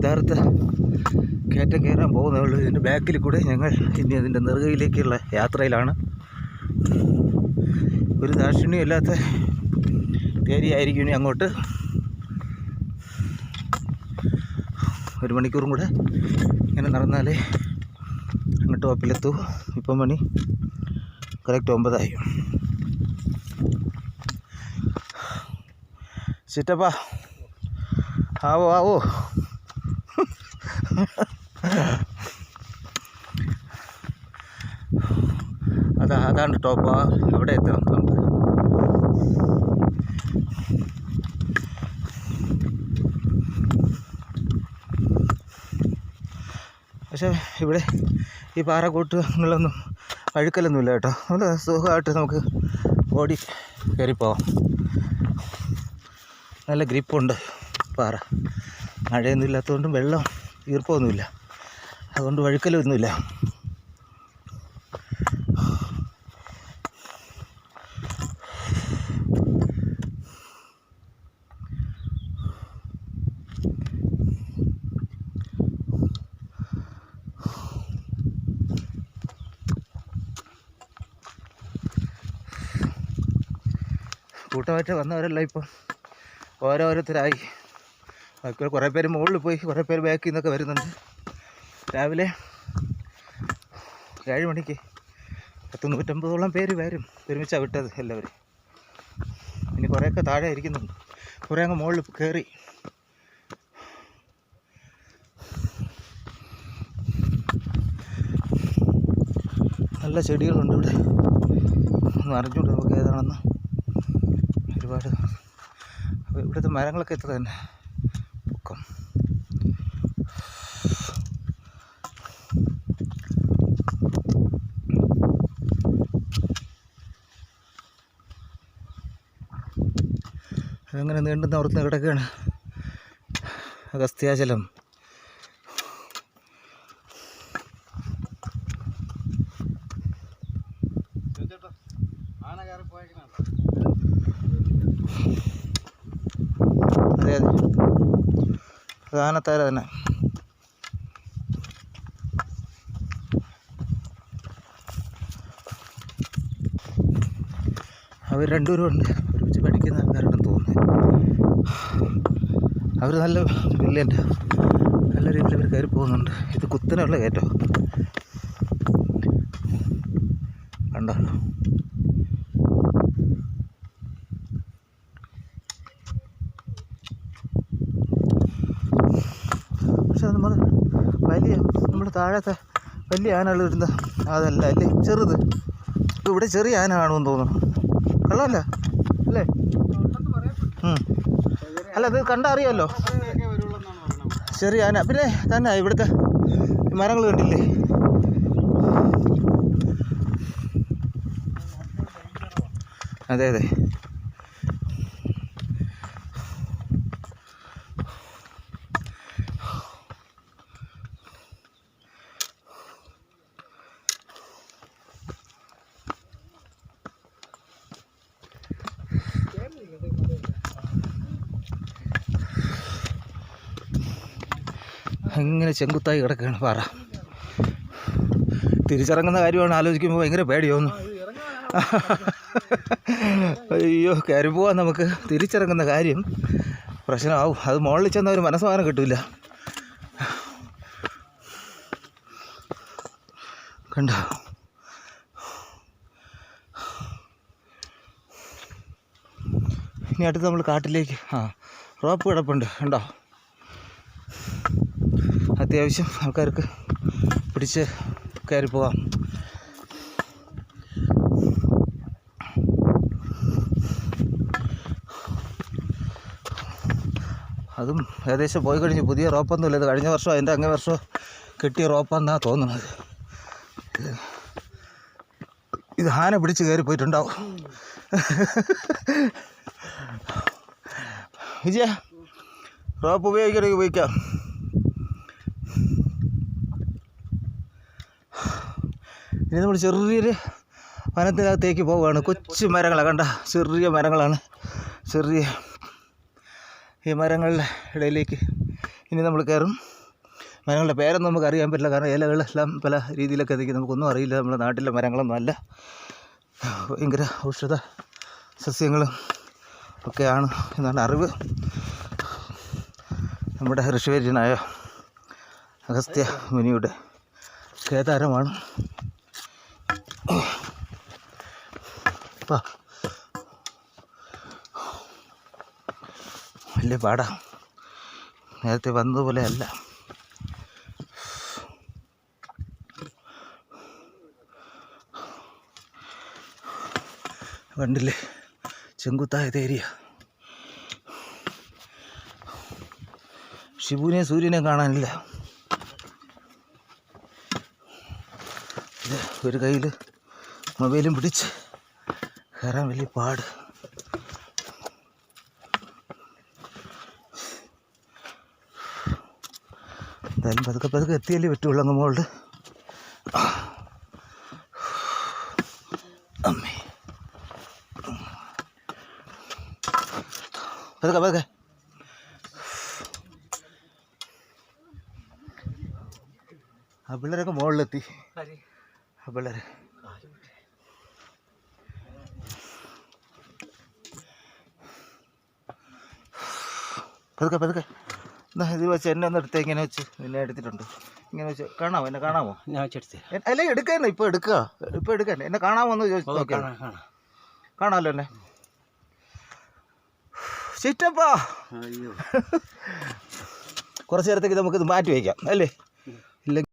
യഥാർത്ഥ കയറ്റം കയറാൻ പോകുന്നേ ഉള്ളൂ. ഇതിൻ്റെ ബാക്കിൽ കൂടെ ഞങ്ങൾ ഇനി അതിൻ്റെ നെറുകയിലേക്കുള്ള യാത്രയിലാണ്. ഒരു ദാക്ഷിണ്യമില്ലാത്ത ഏരിയ ഇനി അങ്ങോട്ട്. 1 മണിക്കൂറും കൂടെ ഇങ്ങനെ നടന്നാലേ അങ്ങ് ടോപ്പിലെത്തൂ. ഇപ്പം മണി കറക്റ്റ് 9 ആയി. ചിറ്റപ്പാ ആവോ ആവോ. അതാണ് ടോപ്പാ. അവിടെ എത്തണം നമുക്ക്. പക്ഷേ ഇവിടെ ഈ പാറക്കൂട്ടങ്ങളിലൊന്നും അഴുക്കലൊന്നുമില്ല കേട്ടോ. നല്ല സുഖമായിട്ട് നമുക്ക് ഓടി കയറിപ്പോവാം. നല്ല ഗ്രിപ്പുണ്ട് പാറ. മഴയൊന്നും ഇല്ലാത്തതുകൊണ്ടും വെള്ളം ഈർപ്പമൊന്നുമില്ല, അതുകൊണ്ട് വഴുക്കലൊന്നുമില്ല. കൂട്ടമായിട്ട് വന്നവരല്ല ഇപ്പം ഓരോരുത്തരായി. കുറേ പേര് മുകളിൽ പോയി, കുറേ പേര് ബാക്കിൽ നിന്നൊക്കെ വരുന്നുണ്ട്. രാവിലെ 7 മണിക്ക് 150-150ഓളം പേര് വരും. ഒരുമിച്ചാണ് വിട്ടത് എല്ലാവരും. ഇനി കുറേയൊക്കെ താഴെ ഇരിക്കുന്നുണ്ട്, കുറേ അങ്ങ് മുകളിൽ കയറി. നല്ല ചെടികളുണ്ട് ഇവിടെ. ഒന്നും അറിഞ്ഞുകൊണ്ട് നമുക്ക് ഏതാണെന്ന്. ഒരുപാട് ഇവിടുത്തെ മരങ്ങളൊക്കെ എത്ര തന്നെ പൊക്കം. അതങ്ങനെ നീണ്ടുന്ന ഓർത്ത് കിടക്കുകയാണ് അഗസ്ത്യാചലം. അതെ അതെ, പ്രധാനത്താര തന്നെ. അവർ രണ്ടുപേരും ഉണ്ട്, ഒരുമിച്ച് പഠിക്കുന്ന ആൾക്കാരാണെന്ന് തോന്നുന്നത്. അവർ നല്ല ബ്രില്യൻ്റ്, നല്ല രീതിയിൽ അവർ കയറി പോകുന്നുണ്ട്. ഇത് കുത്തനെയുള്ള കയറ്റോ കണ്ടോ. പക്ഷെ നമ്മൾ നമ്മുടെ താഴത്തെ വലിയ ആനകൾ വരുന്ന അതല്ല അല്ലേ, ചെറുത്. ഇപ്പോൾ ഇവിടെ ചെറിയ ആന കാണുമെന്ന് തോന്നുന്നു. കള്ളമല്ല അല്ലേ? അല്ല, അത് കണ്ടറിയാമല്ലോ, ചെറിയ ആന. പിന്നെ തന്നെ ഇവിടുത്തെ മരങ്ങൾ കണ്ടില്ലേ? അതെ അതെ. അങ്ങനെ ചെങ്കുത്തായി കിടക്കുകയാണ് പാറ. തിരിച്ചിറങ്ങുന്ന കാര്യമാണ് ആലോചിക്കുമ്പോൾ ഭയങ്കര പേടിയോന്നു. അയ്യോ, കയറി പോവാൻ നമുക്ക്. തിരിച്ചിറങ്ങുന്ന കാര്യം പ്രശ്നമാവും. അത് മുകളിൽ ചെന്ന ഒരു മനസ്സമാനം കിട്ടില്ല. കണ്ടോ, ഇനി അടുത്ത് നമ്മൾ കാട്ടിലേക്ക്. റോപ്പ് കിടപ്പുണ്ട് കണ്ടോ. അത്യാവശ്യം ആൾക്കാർക്ക് പിടിച്ച് കയറി പോകാം. അതും ഏകദേശം പോയി കഴിഞ്ഞ് പുതിയ റോപ്പൊന്നുമില്ല. ഇത് കഴിഞ്ഞ വർഷം അതിൻ്റെ അങ്ങേ വർഷം കെട്ടിയ റോപ്പാന്നാണ് തോന്നുന്നത്. ഇത് ആന പിടിച്ച് കയറി പോയിട്ടുണ്ടാവും. വിജയ, റോപ്പ് ഉപയോഗിക്കണമെങ്കിൽ ഉപയോഗിക്കാം. ഇനി നമ്മൾ ചെറിയൊരു വനത്തിനകത്തേക്ക് പോവുകയാണ്. കൊച്ചു മരങ്ങളാണ് കണ്ട, ചെറിയ മരങ്ങളാണ്. ചെറിയ ഈ മരങ്ങളുടെ ഇടയിലേക്ക് ഇനി നമ്മൾ കയറും. മരങ്ങളുടെ പേരൊന്നും നമുക്ക് അറിയാൻ പറ്റില്ല, കാരണം ഇലകളെല്ലാം പല രീതിയിലൊക്കെ നിൽക്കും. നമുക്കൊന്നും അറിയില്ല. നമ്മുടെ നാട്ടിലെ മരങ്ങളൊന്നും അല്ല, ഭയങ്കര ഔഷധ സസ്യങ്ങളും ഒക്കെയാണ് എന്നാണ് അറിവ്. നമ്മുടെ ഋഷിവര്യനായ അഗസ്ത്യ മുനിയുടെ കേദാരമാണ്. വലിയ പാടാ, നേരത്തെ വന്നതുപോലെ അല്ല. കണ്ടില്ലേ ചെങ്കുത്തായത് ഏരിയ. ഷിബുവിനെയും സൂര്യനെയും കാണാനില്ല. ഒരു കയ്യിൽ മൊബൈലും പിടിച്ച് കയറാൻ വലിയ പാട്. എന്തായാലും പതുക്കെ പതുക്കെ എത്തിയല്ലേ പറ്റുള്ളൂ അങ്ങ് മുകളിൽ. അമ്മേ, പതുക്കെ പതുക്കെ. ആ പിള്ളേരൊക്കെ മുകളിലെത്തി. ആ പിള്ളേർ പതുക്കെ പതുക്കെ. എന്നാ ഇത് വെച്ച് എന്നെ ഒന്ന് എടുത്തേ, ഇങ്ങനെ വെച്ച് നിന്നെ എടുത്തിട്ടുണ്ട്. ഇങ്ങനെ വെച്ച് കാണാമോ? എന്നെ കാണാമോ? ഞാൻ വെച്ചെടുത്തേ. അല്ല എടുക്കാൻ, ഇപ്പോൾ എടുക്കുക, ഇപ്പോൾ എടുക്കാൻ. എന്നെ കാണാമോ എന്ന് ചോദിച്ചു നോക്കിയാൽ കാണാമല്ലോ എന്നെ. ചിറ്റപ്പാ, കുറച്ച് നേരത്തേക്ക് നമുക്കിത് മാറ്റി വയ്ക്കാം അല്ലേ? ഇല്ലെങ്കിൽ